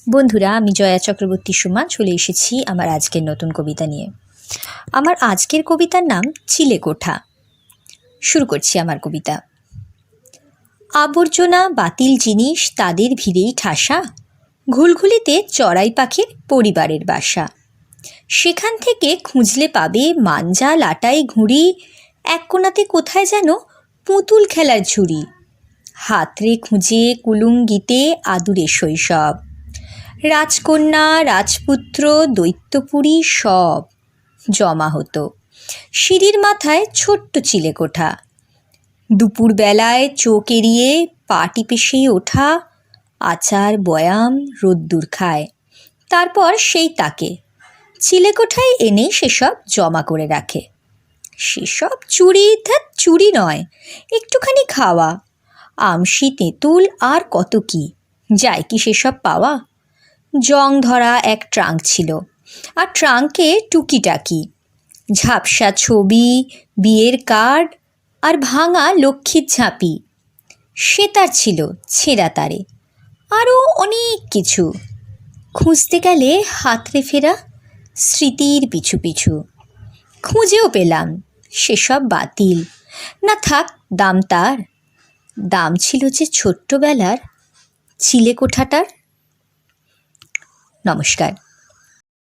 বন্ধুরা, আমি জয়া চক্রবর্তী সুমা চলে এসেছি আমার আজকের নতুন কবিতা নিয়ে। আমার আজকের কবিতার নাম চিলেকোঠা। শুরু করছি আমার কবিতা। আবর্জনা বাতিল জিনিস তাদের ভিড়েই ঠাসা, ঘুলঘুলিতে চড়াই পাখির পরিবারের বাসা। সেখান থেকে খুঁজলে পাবে মাঞ্জা লাটাই ঘুড়ি, এক কোণাতে কোথায় যেন পুতুল খেলার ঝুড়ি। হাতড়ে খুঁজে কুলুঙ্গিতে আদুরে শৈশব, রাজকন্যা রাজপুত্র দৈত্যপুরী সব জমা হতো সিঁড়ির মাথায় ছোট্ট চিলেকোঠা। দুপুরবেলায় চোখ এড়িয়ে পা টিপে সেই ওঠা, আচার বয়াম রোদ্দুর খায়, তারপর সেই তাকে চিলেকোঠায় এনেই সেসব জমা করে রাখে। সেসব চুরি নয়, একটুখানি খাওয়া, আমশি তেঁতুল আর কত কি, যায় কি সেসব পাওয়া। জং ধরা এক ট্রাঙ্ক ছিল, আর ট্রাঙ্কে টুকিটাকি ঝাপসা ছবি, বিয়ের কার্ড আর ভাঙা লক্ষ্মীর ঝাঁপি। সেতার ছিল ছেঁড়া তারে, আরও অনেক কিছু। খুঁজতে গেলে হাতড়ে ফেরা স্মৃতির পিছু পিছু। খুঁজেও পেলাম সেসব বাতিল, না থাক দাম তার। দাম ছিল যে ছোট্টবেলার চিলেকোঠাটার। নমস্কার।